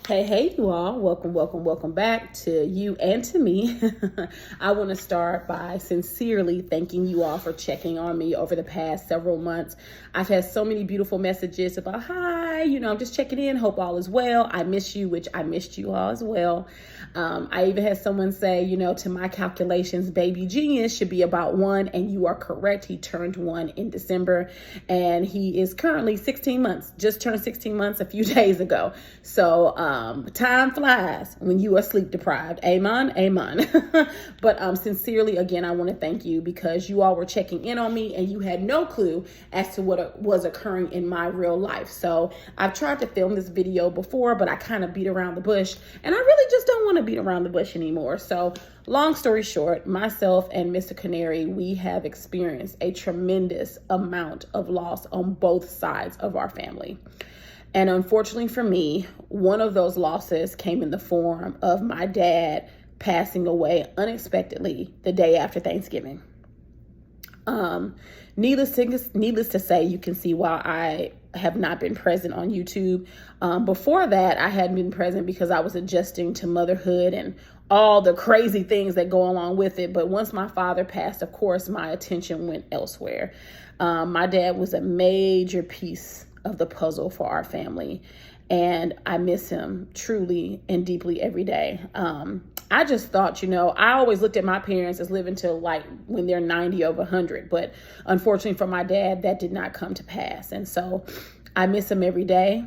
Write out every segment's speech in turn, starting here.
Hey, you all. Welcome back to you and to me. I want to start by sincerely thanking you all for checking on me over the past several months. I've had so many beautiful messages about, hi, I'm just checking in. Hope all is well. I miss you, which I missed you all as well. I even had someone say, to my calculations, baby genius should be about 1, and you are correct. He turned 1 in December, and he is currently 16 months, just turned 16 months a few days ago. So, time flies when you are sleep deprived. Amen. But sincerely, again, I want to thank you because you all were checking in on me and you had no clue as to what was occurring in my real life. So I've tried to film this video before, but I kind of beat around the bush, and I really just don't want to beat around the bush anymore. So long story short, myself and Mr. Canary, we have experienced a tremendous amount of loss on both sides of our family. And unfortunately for me, one of those losses came in the form of my dad passing away unexpectedly the day after Thanksgiving. Needless to say, you can see why I have not been present on YouTube. Before that, I hadn't been present because I was adjusting to motherhood and all the crazy things that go along with it. But once my father passed, of course, my attention went elsewhere. My dad was a major piece of the puzzle for our family, and I miss him truly and deeply every day. I just thought, I always looked at my parents as living till like when they're 90 over 100, but unfortunately for my dad, that did not come to pass. And so I miss him every day.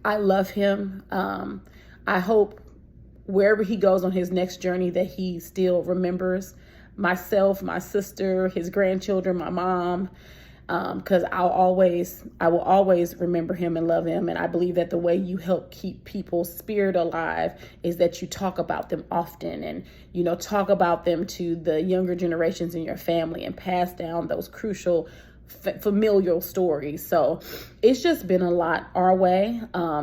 I love him. I hope wherever he goes on his next journey that he still remembers myself, my sister, his grandchildren, my mom, because I will always remember him and love him. And I believe that the way you help keep people's spirit alive is that you talk about them often and, talk about them to the younger generations in your family and pass down those crucial familial stories. So it's just been a lot our way.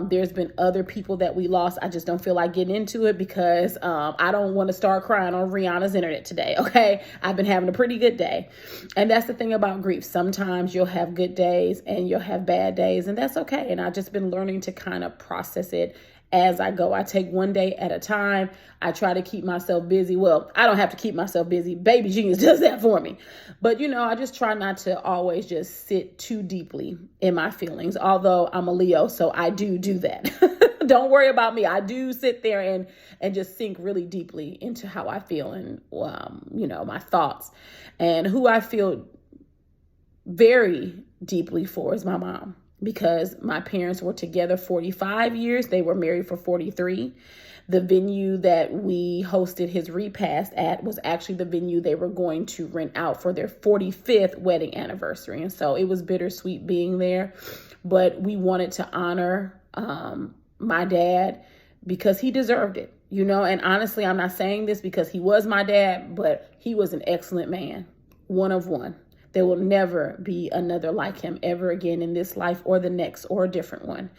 There's been other people that we lost. I just don't feel like getting into it because I don't want to start crying on Rihanna's internet today. Okay. I've been having a pretty good day. And that's the thing about grief. Sometimes you'll have good days and you'll have bad days, and that's okay. And I've just been learning to kind of process it as I go. I take one day at a time. I try to keep myself busy. Well, I don't have to keep myself busy. Baby Genius does that for me. But, I just try not to always just sit too deeply in my feelings, although I'm a Leo, so I do that. Don't worry about me. I do sit there and just sink really deeply into how I feel and, my thoughts. And who I feel very deeply for is my mom, because my parents were together 45 years. They were married for 43. The venue that we hosted his repast at was actually the venue they were going to rent out for their 45th wedding anniversary. And so it was bittersweet being there, but we wanted to honor my dad because he deserved it, and honestly, I'm not saying this because he was my dad, but he was an excellent man, one of one. There will never be another like him ever again in this life or the next or a different one.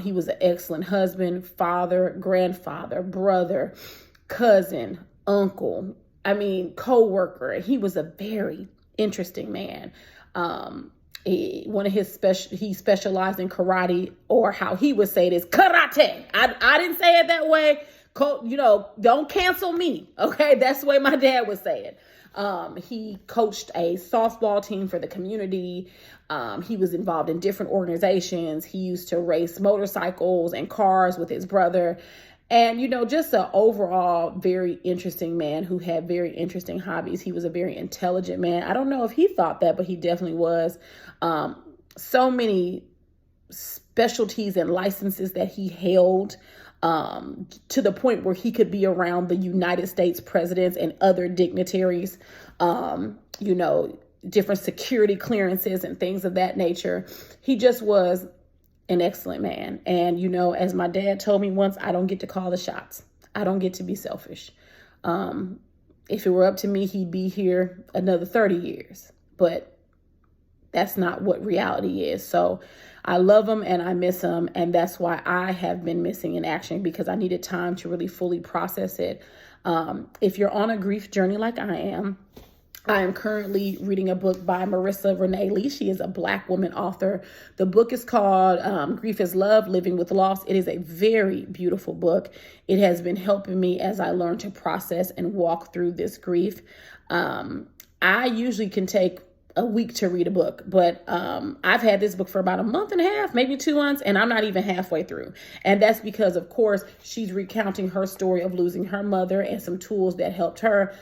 He was an excellent husband, father, grandfather, brother, cousin, uncle, co-worker. He was a very interesting man. He specialized in karate, or how he would say it is karate. I didn't say it that way. Don't cancel me. Okay. That's the way my dad would say it. He coached a softball team for the community. He was involved in different organizations. He used to race motorcycles and cars with his brother. And, just an overall very interesting man who had very interesting hobbies. He was a very intelligent man. I don't know if he thought that, but he definitely was. So many specialties and licenses that he held, to the point where he could be around the United States presidents and other dignitaries, different security clearances and things of that nature. He just was an excellent man. And, as my dad told me once, I don't get to call the shots. I don't get to be selfish. If it were up to me, he'd be here another 30 years, but that's not what reality is. So I love him and I miss him. And that's why I have been missing in action, because I needed time to really fully process it. If you're on a grief journey like I am, I am currently reading a book by Marissa Renee Lee. She is a Black woman author. The book is called Grief is Love, Living with Loss. It is a very beautiful book. It has been helping me as I learn to process and walk through this grief. I usually can take a week to read a book, but I've had this book for about a month and a half, maybe 2 months, and I'm not even halfway through. And that's because, of course, she's recounting her story of losing her mother and some tools that helped her.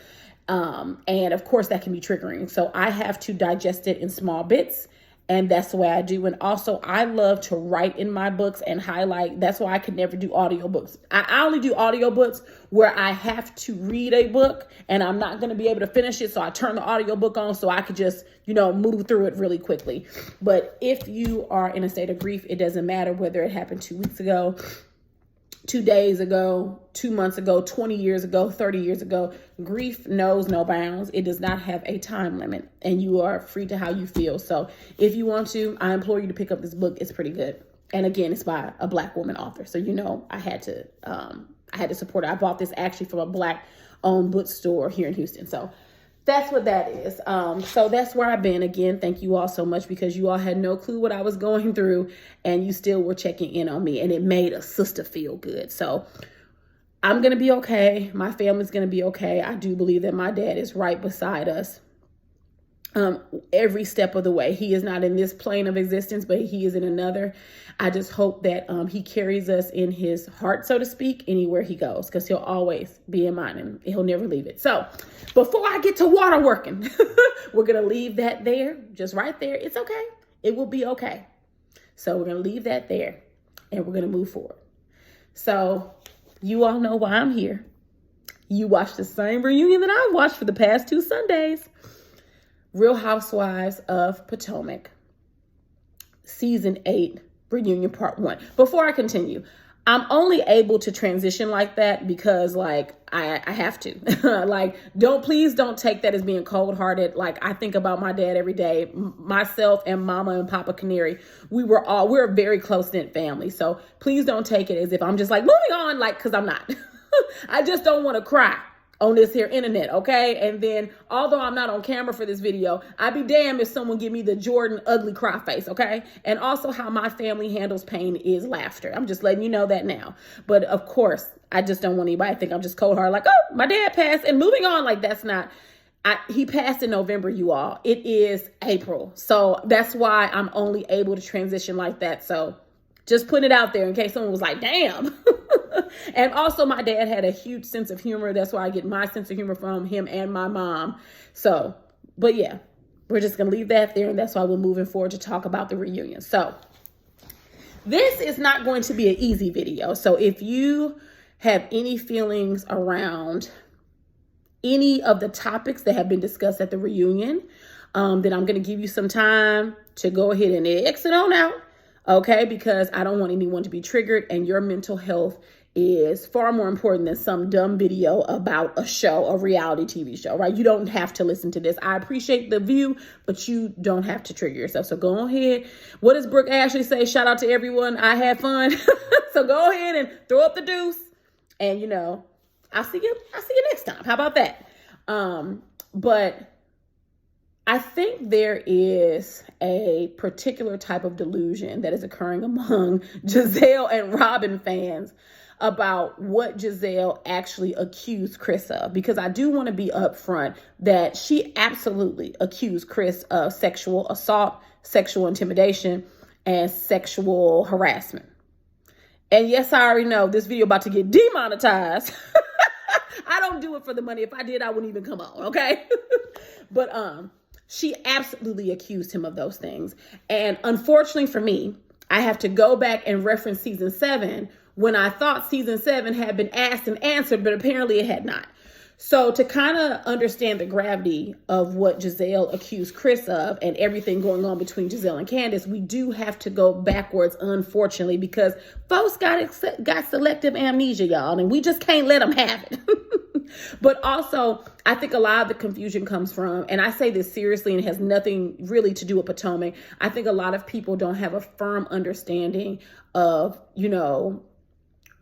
And of course, that can be triggering. So I have to digest it in small bits. And that's the way I do. And also, I love to write in my books and highlight. That's why I could never do audiobooks. I only do audiobooks where I have to read a book and I'm not going to be able to finish it. So I turn the audiobook on so I could just, move through it really quickly. But if you are in a state of grief, it doesn't matter whether it happened 2 weeks ago, 2 days ago, 2 months ago, 20 years ago, 30 years ago. Grief knows no bounds. It does not have a time limit, and you are free to how you feel. So if you want to, I implore you to pick up this book. It's pretty good. And again, it's by a Black woman author. So, I had to support it. I bought this actually from a Black owned bookstore here in Houston. So that's what that is. So that's where I've been. Again, thank you all so much because you all had no clue what I was going through and you still were checking in on me, and it made a sister feel good. So I'm going to be okay. My family's going to be okay. I do believe that my dad is right beside us every step of the way. He is not in this plane of existence, but he is in another. I just hope that he carries us in his heart, so to speak, anywhere he goes, because he'll always be in mine and he'll never leave it. So before I get to water working, we're going to leave that there, just right there. It's okay. It will be okay. So we're going to leave that there and we're going to move forward. So you all know why I'm here. You watched the same reunion that I've watched for the past 2 Sundays. Real Housewives of Potomac, Season 8, Reunion Part 1. Before I continue, I'm only able to transition like that because, I have to. Please don't take that as being cold-hearted. I think about my dad every day. Myself and Mama and Papa Canary, we're a very close-knit family. So please don't take it as if I'm just moving on, because I'm not. I just don't want to cry on this here internet, okay? And then, although I'm not on camera for this video, I'd be damned if someone give me the Jordan ugly cry face, okay? And also how my family handles pain is laughter. I'm just letting you know that now. But of course, I just don't want anybody to think I'm just cold-hearted, oh, my dad passed and moving on. That's not, he passed in November, you all. It is April. So that's why I'm only able to transition like that. So just putting it out there in case someone was like, damn. And also my dad had a huge sense of humor. That's where I get my sense of humor from, him and my mom. So, but yeah, we're just going to leave that there. And that's why we're moving forward to talk about the reunion. So this is not going to be an easy video. So if you have any feelings around any of the topics that have been discussed at the reunion, then I'm going to give you some time to go ahead and exit on out. Okay, because I don't want anyone to be triggered, and your mental health is far more important than some dumb video about a show, a reality TV show, right? You don't have to listen to this. I appreciate the view, but you don't have to trigger yourself. So go ahead. What does Brooke Ashley say? Shout out to everyone. I had fun. So go ahead and throw up the deuce, and I'll see you next time. How about that? But I think there is a particular type of delusion that is occurring among Gizelle and Robin fans about what Gizelle actually accused Chris of, because I do want to be upfront that she absolutely accused Chris of sexual assault, sexual intimidation, and sexual harassment. And yes, I already know this video about to get demonetized. I don't do it for the money. If I did, I wouldn't even come on, okay? But she absolutely accused him of those things. And unfortunately for me, I have to go back and reference season 7 when I thought season 7 had been asked and answered, but apparently it had not. So to kind of understand the gravity of what Gizelle accused Chris of and everything going on between Gizelle and Candace, we do have to go backwards, unfortunately, because folks got selective amnesia, y'all, and we just can't let them have it. But also, I think a lot of the confusion comes from, and I say this seriously and it has nothing really to do with Potomac, I think a lot of people don't have a firm understanding of,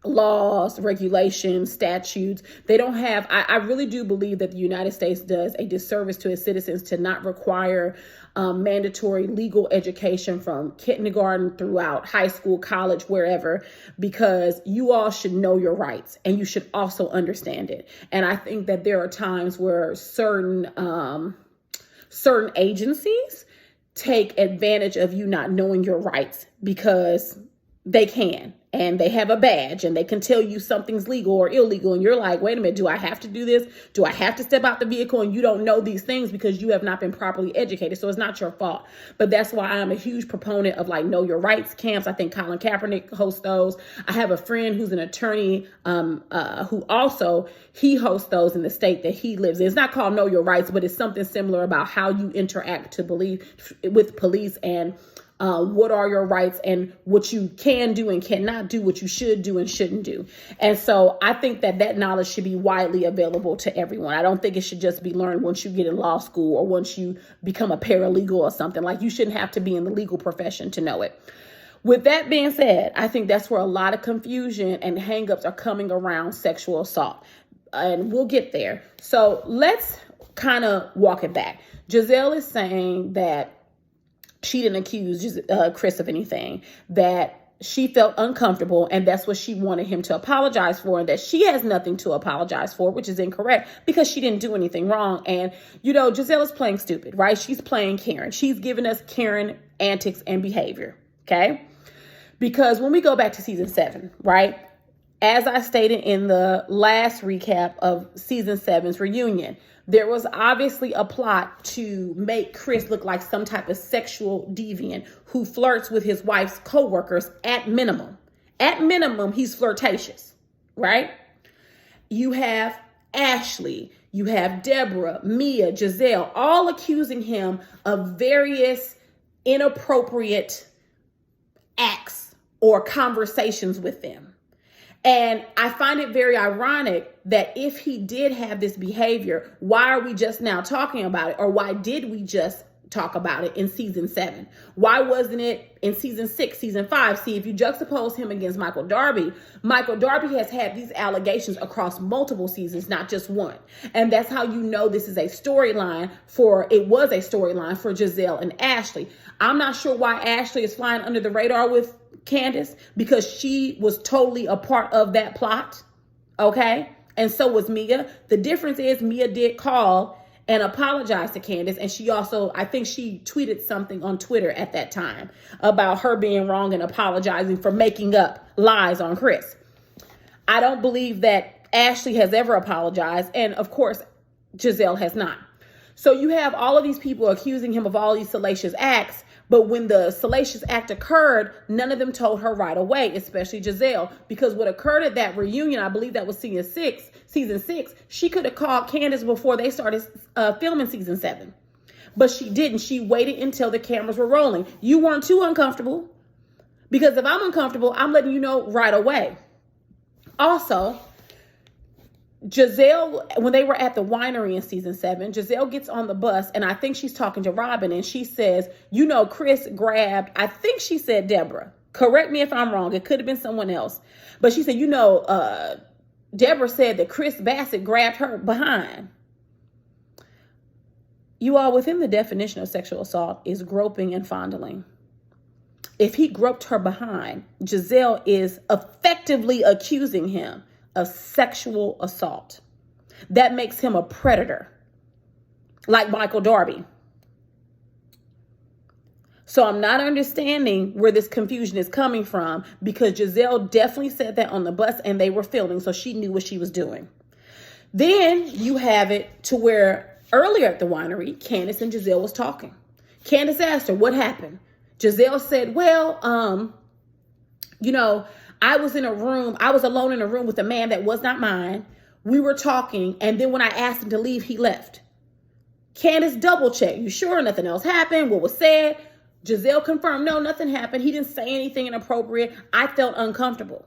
laws, regulations, statutes. They don't have, I really do believe that the United States does a disservice to its citizens to not require mandatory legal education from kindergarten throughout high school, college, wherever, because you all should know your rights and you should also understand it. And I think that there are times where certain agencies take advantage of you not knowing your rights because they can. And they have a badge and they can tell you something's legal or illegal. And you're like, wait a minute, do I have to do this? Do I have to step out the vehicle? And you don't know these things because you have not been properly educated. So it's not your fault. But that's why I'm a huge proponent of like know your rights camps. I think Colin Kaepernick hosts those. I have a friend who's an attorney who also he hosts those in the state that he lives in. It's not called Know Your Rights, but it's something similar about how you interact with police and what are your rights and what you can do and cannot do, what you should do and shouldn't do. And so I think that knowledge should be widely available to everyone. I don't think it should just be learned once you get in law school or once you become a paralegal or something. Like, you shouldn't have to be in the legal profession to know it. With that being said, I think that's where a lot of confusion and hangups are coming around sexual assault. And we'll get there. So let's kind of walk it back. Gizelle is saying that she didn't accuse Chris of anything, that she felt uncomfortable, and that's what she wanted him to apologize for, and that she has nothing to apologize for, which is incorrect because she didn't do anything wrong. And, Gizelle is playing stupid, right? She's playing Karen. She's giving us Karen antics and behavior, okay? Because when we go back to season 7, right? As I stated in the last recap of season 7's reunion, there was obviously a plot to make Chris look like some type of sexual deviant who flirts with his wife's coworkers at minimum. At minimum, he's flirtatious, right? You have Ashley, you have Deborah, Mia, Gizelle, all accusing him of various inappropriate acts or conversations with them. And I find it very ironic that if he did have this behavior, why are we just now talking about it? Or why did we just talk about it in season 7? Why wasn't it in season 6, season 5? See, if you juxtapose him against Michael Darby has had these allegations across multiple seasons, not just one. And that's how you know this is a storyline for Gizelle and Ashley. I'm not sure why Ashley is flying under the radar with Candace, because she was totally a part of that plot. Okay. And so was Mia. The difference is Mia did call and apologize to Candace. And she also, I think she tweeted something on Twitter at that time about her being wrong and apologizing for making up lies on Chris. I don't believe that Ashley has ever apologized. And of course, Gizelle has not. So you have all of these people accusing him of all these salacious acts. But when the salacious act occurred, none of them told her right away, especially Gizelle, because what occurred at that reunion, I believe that was season 6, she could have called Candace before they started filming season 7. But she didn't. She waited until the cameras were rolling. You weren't too uncomfortable, because if I'm uncomfortable, I'm letting you know right away. Also, Gizelle, when they were at the winery in season 7, Gizelle gets on the bus and I think she's talking to Robin and she says, Chris grabbed, I think she said Deborah. Correct me if I'm wrong. It could have been someone else. But she said, Deborah said that Chris Bassett grabbed her behind. You all, within the definition of sexual assault is groping and fondling. If he groped her behind, Gizelle is effectively accusing him of sexual assault. That makes him a predator, like Michael Darby. So I'm not understanding where this confusion is coming from, because Gizelle definitely said that on the bus and they were filming, so she knew what she was doing. Then you have it to where earlier at the winery, Candace and Gizelle was talking. Candace asked her, what happened? Gizelle said, I was alone in a room with a man that was not mine. We were talking, and then when I asked him to leave, he left. Candace double-checked. You sure nothing else happened? What was said? Gizelle confirmed, no, nothing happened. He didn't say anything inappropriate. I felt uncomfortable.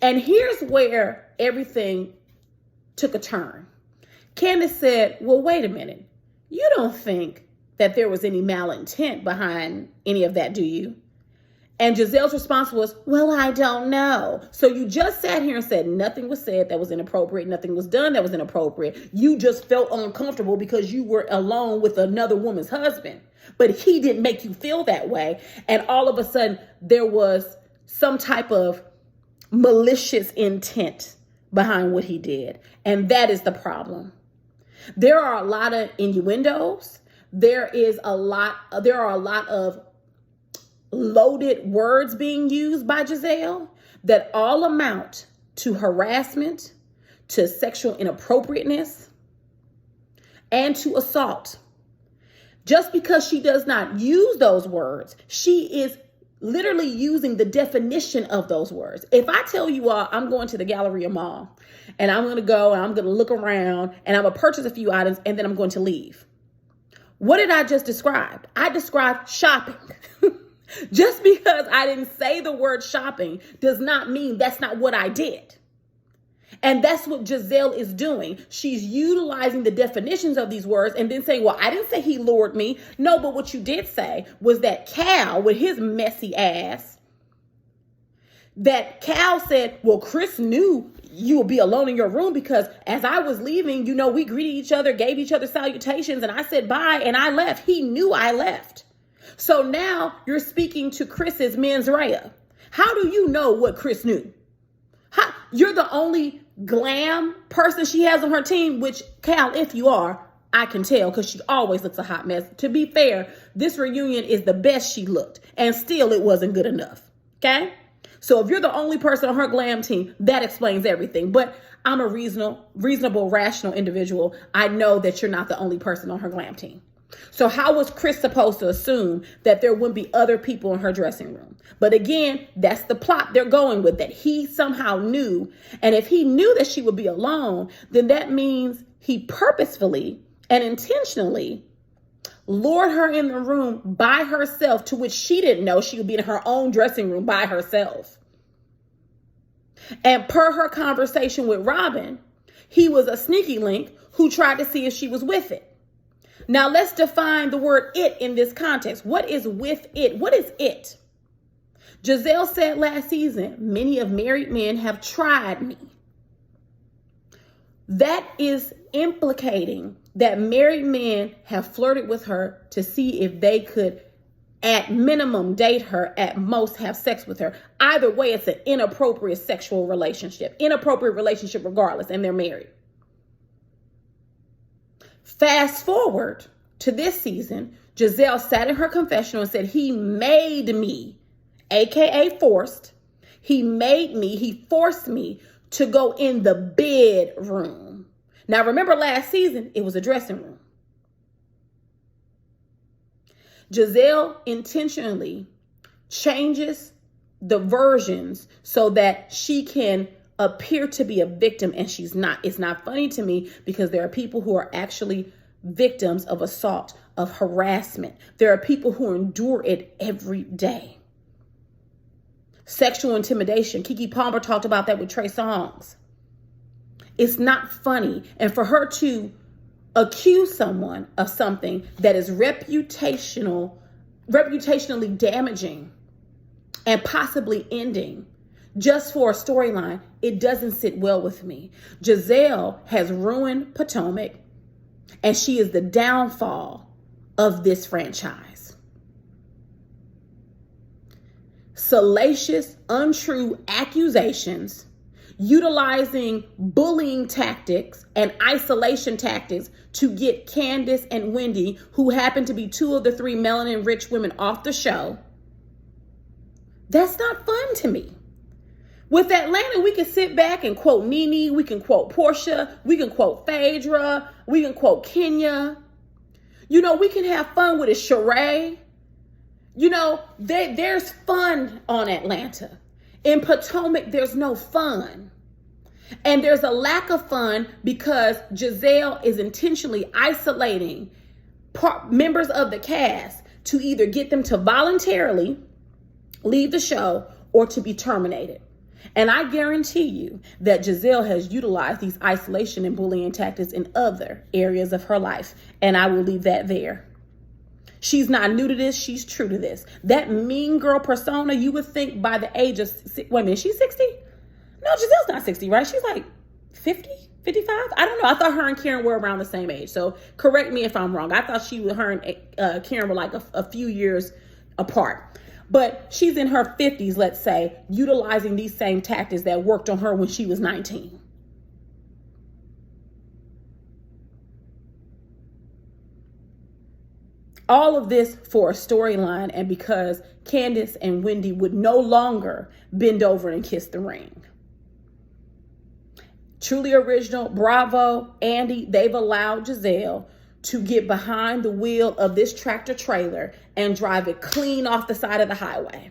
And here's where everything took a turn. Candace said, well, wait a minute. You don't think that there was any malintent behind any of that, do you? And Gizelle's response was, well, I don't know. So you just sat here and said nothing was said that was inappropriate. Nothing was done that was inappropriate. You just felt uncomfortable because you were alone with another woman's husband. But he didn't make you feel that way. And all of a sudden, there was some type of malicious intent behind what he did. And that is the problem. There are a lot of innuendos. There are a lot of loaded words being used by Gizelle that all amount to harassment, to sexual inappropriateness, and to assault. Just because she does not use those words, she is literally using the definition of those words. If I tell you all I'm going to the Galleria Mall and I'm going to go and I'm going to look around and I'm going to purchase a few items and then I'm going to leave. What did I just describe? I described shopping. Just because I didn't say the word shopping does not mean that's not what I did. And that's what Gizelle is doing. She's utilizing the definitions of these words and then saying, well, I didn't say he lured me. No, but what you did say was that Cal, with his messy ass, that Cal said, well, Chris knew you would be alone in your room because as I was leaving, we greeted each other, gave each other salutations, and I said bye and I left. He knew I left. So now you're speaking to Chris's mens rea. How do you know what Chris knew? You're the only glam person she has on her team, which, Cal, if you are, I can tell because she always looks a hot mess. To be fair, this reunion is the best she looked, and still it wasn't good enough, okay? So if you're the only person on her glam team, that explains everything. But I'm a reasonable, rational individual. I know that you're not the only person on her glam team. So how was Chris supposed to assume that there wouldn't be other people in her dressing room? But again, that's the plot they're going with, that he somehow knew. And if he knew that she would be alone, then that means he purposefully and intentionally lured her in the room by herself, to which she didn't know she would be in her own dressing room by herself. And per her conversation with Robin, he was a sneaky link who tried to see if she was with it. Now let's define the word it in this context. What is with it? What is it? Gizelle said last season, many of married men have tried me. That is implicating that married men have flirted with her to see if they could, at minimum, date her, at most have sex with her. Either way, it's an inappropriate sexual relationship, inappropriate relationship regardless, and they're married. Fast forward to this season, Gizelle sat in her confessional and said, he made me, aka forced. He made me, he forced me to go in the bedroom. Now, remember last season, it was a dressing room. Gizelle intentionally changes the versions so that she can appear to be a victim, and she's not. It's not funny to me because there are people who are actually victims of assault, of harassment. There are people who endure it every day. Sexual intimidation. Keke Palmer talked about that with Trey Songz. It's not funny. And for her to accuse someone of something that is reputationally damaging and possibly ending just for a storyline, it doesn't sit well with me. Gizelle has ruined Potomac, and she is the downfall of this franchise. Salacious, untrue accusations, utilizing bullying tactics and isolation tactics to get Candace and Wendy, who happen to be two of the three melanin-rich women, off the show. That's not fun to me. With Atlanta, we can sit back and quote Nene, we can quote Portia, we can quote Phaedra, we can quote Kenya. We can have fun with a Sheree. There's fun on Atlanta. In Potomac, there's no fun. And there's a lack of fun because Gizelle is intentionally isolating members of the cast to either get them to voluntarily leave the show or to be terminated. And I guarantee you that Gizelle has utilized these isolation and bullying tactics in other areas of her life. And I will leave that there. She's not new to this. She's true to this. That mean girl persona, you would think by the age of, wait a minute, she's 60? No, Gizelle's not 60, right? She's like 50, 55? I don't know. I thought her and Karen were around the same age. So correct me if I'm wrong. I thought her and Karen were like a few years apart. But she's in her 50s, let's say, utilizing these same tactics that worked on her when she was 19. All of this for a storyline and because Candace and Wendy would no longer bend over and kiss the ring. Truly original, bravo, Andy, they've allowed Gizelle to get behind the wheel of this tractor trailer and drive it clean off the side of the highway.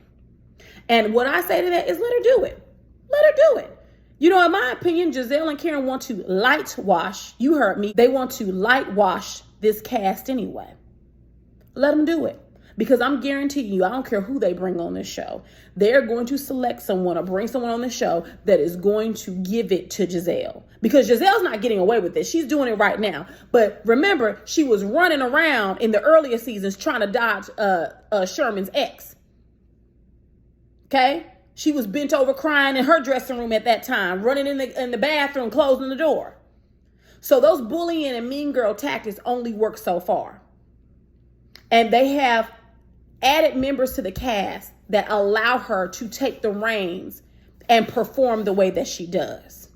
And what I say to that is let her do it. Let her do it. You know, in my opinion, Gizelle and Karen want to light wash. You heard me. They want to light wash this cast anyway. Let them do it. Because I'm guaranteeing you, I don't care who they bring on this show. They're going to select someone or bring someone on the show that is going to give it to Gizelle. Because Gizelle's not getting away with this. She's doing it right now. But remember, she was running around in the earlier seasons trying to dodge Sherman's ex. Okay? She was bent over crying in her dressing room at that time, running in the bathroom, closing the door. So those bullying and mean girl tactics only work so far. And they have added members to the cast that allow her to take the reins and perform the way that she does.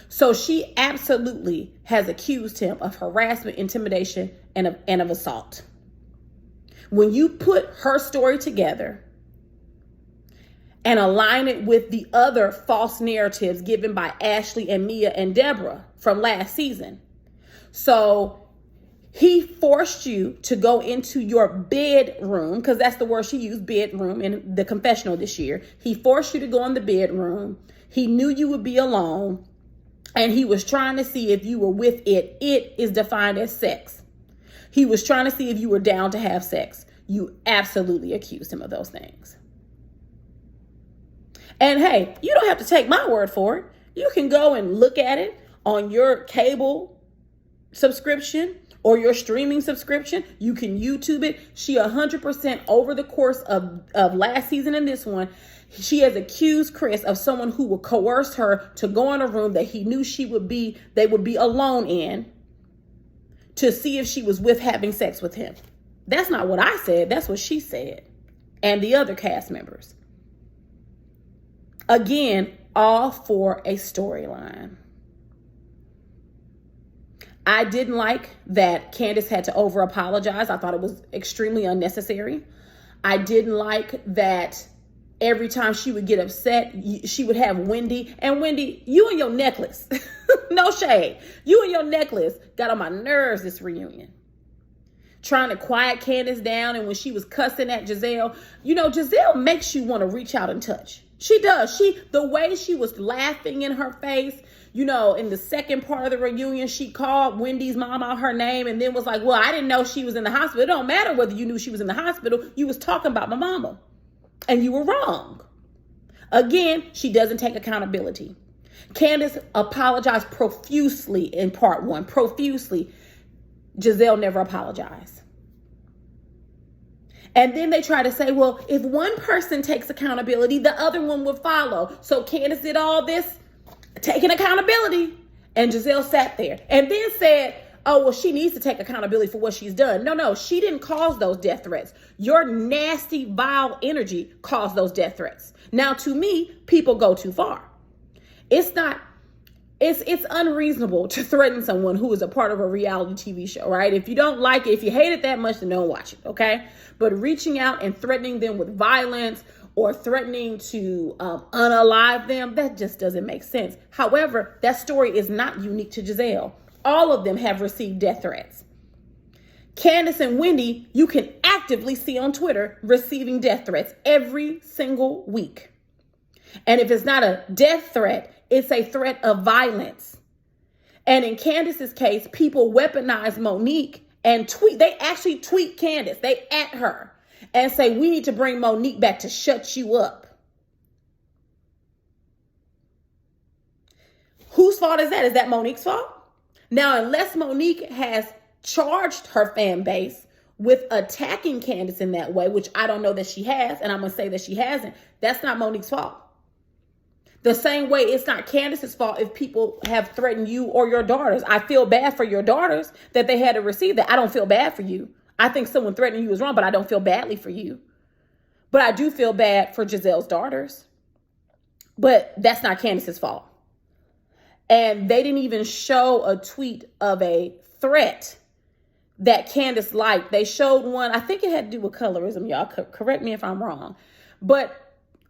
So she absolutely has accused him of harassment, intimidation, and of assault. When you put her story together and align it with the other false narratives given by Ashley and Mia and Deborah from last season. So he forced you to go into your bedroom, because that's the word she used, bedroom, in the confessional this year. He forced you to go in the bedroom. He knew you would be alone, and he was trying to see if you were with it. It is defined as sex. He was trying to see if you were down to have sex. You absolutely accused him of those things. And hey, you don't have to take my word for it. You can go and look at it on your cable subscription or your streaming subscription. You can YouTube it. She 100% over the course of last season and this one, she has accused Chris of someone who would coerce her to go in a room that he knew they would be alone in to see if she was with having sex with him. That's not what I said. That's what she said. And the other cast members. Again, all for a storyline. I didn't like that Candace had to over apologize. I thought it was extremely unnecessary. I didn't like that every time she would get upset, she would have Wendy. And Wendy, you and your necklace, no shade, you and your necklace got on my nerves this reunion. Trying to quiet Candace down. And when she was cussing at Gizelle, you know, Gizelle makes you want to reach out and touch. She does. The way she was laughing in her face, you know, in the second part of the reunion, she called Wendy's mom out her name and then was like, well, I didn't know she was in the hospital. It don't matter whether you knew she was in the hospital. You was talking about my mama and you were wrong. Again, she doesn't take accountability. Candace apologized profusely in part one, profusely. Gizelle never apologized. And then they try to say, well, if one person takes accountability, the other one will follow. So Candace did all this, taking accountability. And Gizelle sat there and then said, oh, well, she needs to take accountability for what she's done. No, she didn't cause those death threats. Your nasty, vile energy caused those death threats. Now, to me, people go too far. It's unreasonable to threaten someone who is a part of a reality TV show, right? If you don't like it, if you hate it that much, then don't watch it, okay? But reaching out and threatening them with violence or threatening to unalive them, that just doesn't make sense. However, that story is not unique to Gizelle. All of them have received death threats. Candace and Wendy, you can actively see on Twitter receiving death threats every single week. And if it's not a death threat, it's a threat of violence. And in Candace's case, people weaponize Monique and tweet. They actually tweet Candace. They at her and say, we need to bring Monique back to shut you up. Whose fault is that? Is that Monique's fault? Now, unless Monique has charged her fan base with attacking Candace in that way, which I don't know that she has, and I'm going to say that she hasn't, that's not Monique's fault. The same way it's not Candace's fault if people have threatened you or your daughters. I feel bad for your daughters that they had to receive that. I don't feel bad for you. I think someone threatening you is wrong, but I don't feel badly for you. But I do feel bad for Gizelle's daughters. But that's not Candace's fault. And they didn't even show a tweet of a threat that Candace liked. They showed one, I think it had to do with colorism, y'all. Correct me if I'm wrong. But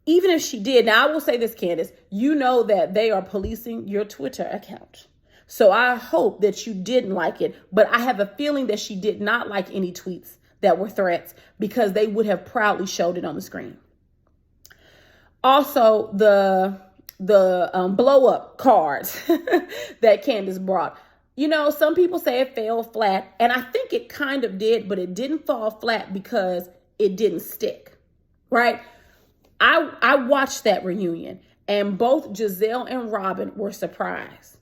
even if she did, now I will say this, Candace, you know that they are policing your Twitter account. So I hope that you didn't like it, but I have a feeling that she did not like any tweets that were threats because they would have proudly showed it on the screen. Also, the blow up cards that Candace brought. You know, some people say it fell flat, and I think it kind of did, but it didn't fall flat because it didn't stick, right? I watched that reunion, and both Gizelle and Robin were surprised.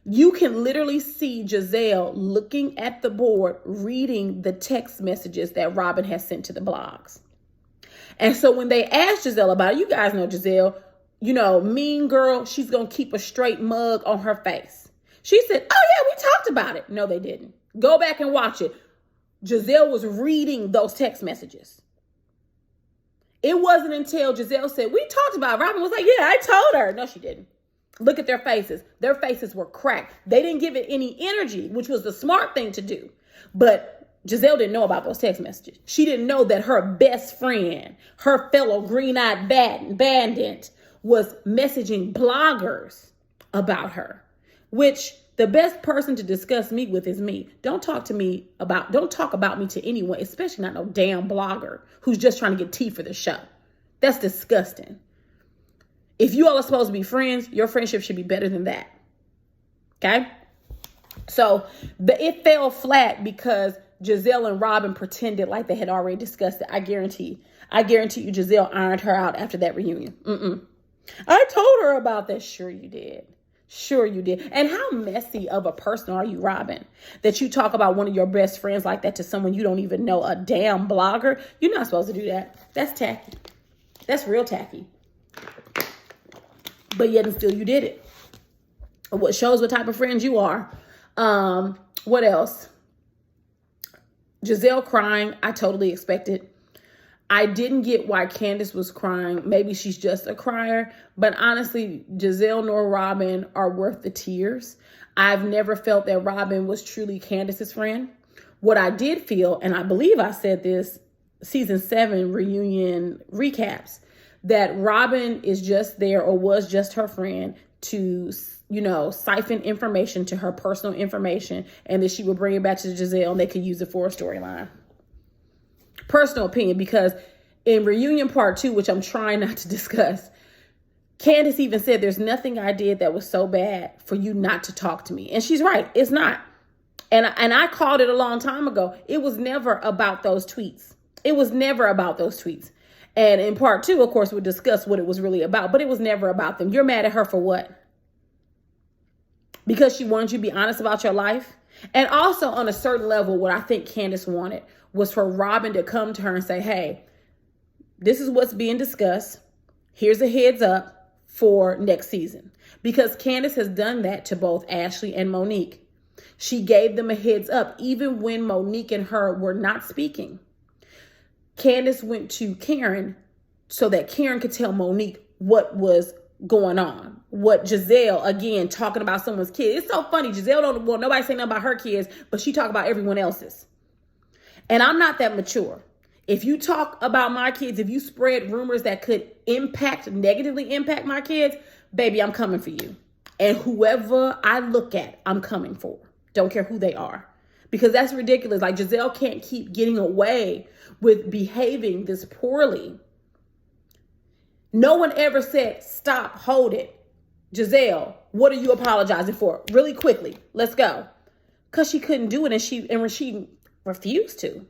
You can literally see Gizelle looking at the board, reading the text messages that Robin has sent to the blogs. And so when they asked Gizelle about it, you guys know Gizelle, you know, mean girl, she's going to keep a straight mug on her face. She said, oh yeah, we talked about it. No, they didn't. Go back and watch it. Gizelle was reading those text messages. It wasn't until Gizelle said, we talked about it. Robin was like, yeah, I told her. No, she didn't. Look at their faces. Their faces were cracked. They didn't give it any energy, which was the smart thing to do. But Gizelle didn't know about those text messages. She didn't know that her best friend, her fellow green-eyed bandit, was messaging bloggers about her, which the best person to discuss me with is me. Don't talk about me to anyone, especially not no damn blogger who's just trying to get tea for the show. That's disgusting. If you all are supposed to be friends, your friendship should be better than that. Okay? So it fell flat because Gizelle and Robin pretended like they had already discussed it. I guarantee you Gizelle ironed her out after that reunion. I told her about that. Sure you did. Sure you did. And how messy of a person are you, Robin, that you talk about one of your best friends like that to someone you don't even know, a damn blogger? You're not supposed to do that. That's tacky. That's real tacky. But yet and still you did it. What shows what type of friends you are. What else? Gizelle crying. I totally expected. I didn't get why Candace was crying. Maybe she's just a crier. But honestly, Gizelle nor Robin are worth the tears. I've never felt that Robin was truly Candace's friend. What I did feel, and I believe I said this, season 7 reunion recaps, that Robin is just there or was just her friend to, you know, siphon information to her personal information, and that she would bring it back to Gizelle and they could use it for a storyline. Personal opinion, because in reunion part 2, which I'm trying not to discuss, Candace even said there's nothing I did that was so bad for you not to talk to me. And she's right. It's not. And I called it a long time ago. It was never about those tweets. It was never about those tweets. And in part 2, of course, we'll discuss what it was really about, but it was never about them. You're mad at her for what? Because she wanted you to be honest about your life? And also on a certain level, what I think Candace wanted was for Robin to come to her and say, hey, this is what's being discussed. Here's a heads up for next season. Because Candace has done that to both Ashley and Monique. She gave them a heads up even when Monique and her were not speaking. Candace went to Karen so that Karen could tell Monique what was going on. What Gizelle, again, talking about someone's kid. It's so funny. Gizelle don't want nobody saying nothing about her kids, but she talk about everyone else's. And I'm not that mature. If you talk about my kids, if you spread rumors that could negatively impact my kids, baby, I'm coming for you. And whoever I look at, I'm coming for. Don't care who they are. Because that's ridiculous. Like, Gizelle can't keep getting away with behaving this poorly. No one ever said, stop, hold it. Gizelle, what are you apologizing for? Really quickly, let's go. Because she couldn't do it, and she refused to.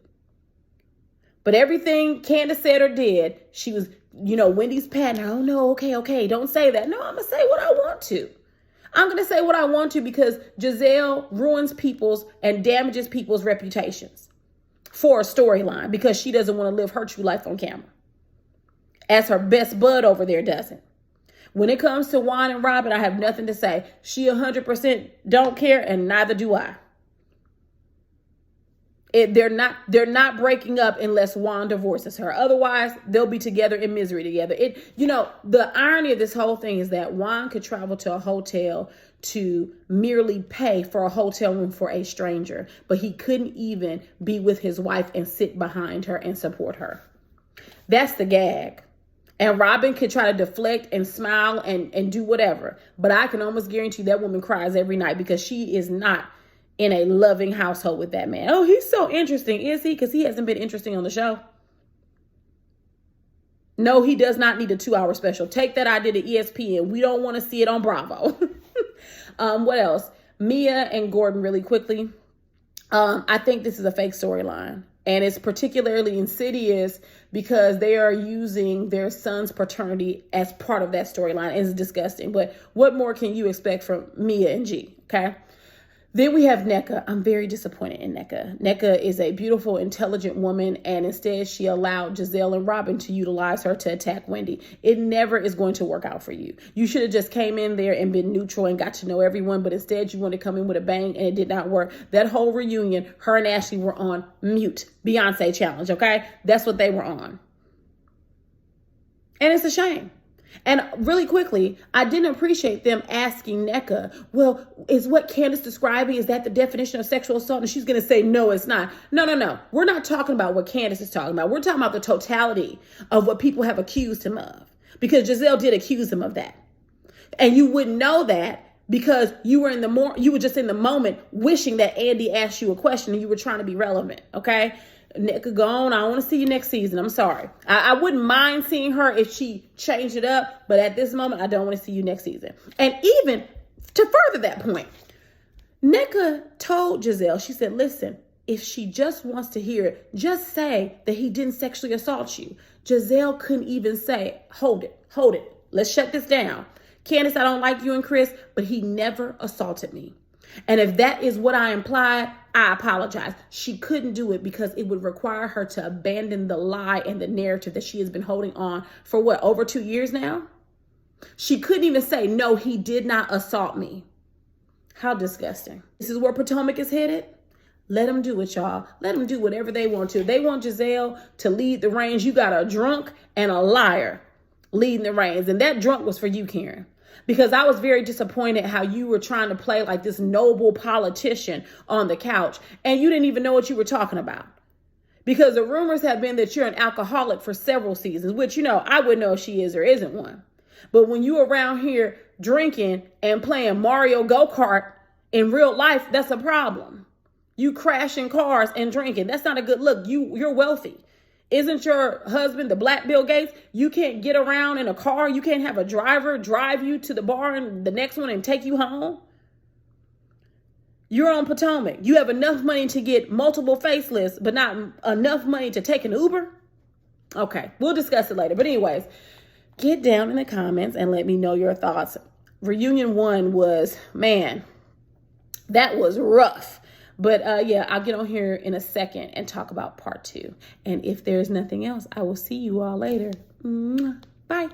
But everything Candace said or did, she was, Wendy's pattern. Oh, no, okay, don't say that. No, I'm going to say what I want to. I'm going to say what I want to because Gizelle ruins people's and damages people's reputations. for a storyline because she doesn't want to live her true life on camera. As her best bud over there doesn't. When it comes to Juan and Robin, I have nothing to say. She 100% don't care, and neither do I. They're not breaking up unless Juan divorces her. Otherwise, they'll be together in misery together. The irony of this whole thing is that Juan could travel to a hotel to merely pay for a hotel room for a stranger, but he couldn't even be with his wife and sit behind her and support her. That's the gag. And Robin could try to deflect and smile and do whatever, but I can almost guarantee that woman cries every night because she is not in a loving household with that man. Oh, he's so interesting, is he? Because he hasn't been interesting on the show. No, he does not need a 2-hour special. Take that idea to ESPN. We don't want to see it on Bravo. What else? Mia and Gordon, really quickly. I think this is a fake storyline. And it's particularly insidious because they are using their son's paternity as part of that storyline. It's disgusting. But what more can you expect from Mia and G? Okay. Then we have Nneka. I'm very disappointed in Nneka. Nneka is a beautiful, intelligent woman, and instead she allowed Gizelle and Robin to utilize her to attack Wendy. It never is going to work out for you. You should have just came in there and been neutral and got to know everyone, but instead you wanted to come in with a bang, and it did not work. That whole reunion, her and Ashley were on mute. Beyonce challenge, okay? That's what they were on. And it's a shame. And really quickly, I didn't appreciate them asking Nneka, well, is what Candace describing, is that the definition of sexual assault? And she's going to say, no, it's not. No. We're not talking about what Candace is talking about. We're talking about the totality of what people have accused him of. Because Gizelle did accuse him of that. And you wouldn't know that because you were just in the moment wishing that Andy asked you a question and you were trying to be relevant, okay? Nneka, go on. I don't want to see you next season. I'm sorry. I wouldn't mind seeing her if she changed it up. But at this moment, I don't want to see you next season. And even to further that point, Nneka told Gizelle, she said, listen, if she just wants to hear it, just say that he didn't sexually assault you. Gizelle couldn't even say, hold it. Let's shut this down. Candace, I don't like you and Chris, but he never assaulted me. And if that is what I implied, I apologize. She couldn't do it because it would require her to abandon the lie and the narrative that she has been holding on for over 2 years now. She couldn't even say, no, he did not assault me. How disgusting. This is where Potomac is headed. Let them do it, y'all. Let them do whatever they want to. They want Gizelle to lead the reins. You got a drunk and a liar leading the reins. And that drunk was for you, Karen. Because I was very disappointed how you were trying to play like this noble politician on the couch and you didn't even know what you were talking about. Because the rumors have been that you're an alcoholic for several seasons, which, I wouldn't know if she is or isn't one. But when you're around here drinking and playing Mario Go-Kart in real life, that's a problem. You crashing cars and drinking. That's not a good look. You're wealthy. Isn't your husband the Black Bill Gates? You can't get around in a car. You can't have a driver drive you to the bar and the next one and take you home. You're on Potomac. You have enough money to get multiple facelifts, but not enough money to take an Uber. Okay, we'll discuss it later. But anyways, get down in the comments and let me know your thoughts. Reunion 1 was, man, that was rough. But yeah, I'll get on here in a second and talk about part 2. And if there's nothing else, I will see you all later. Bye.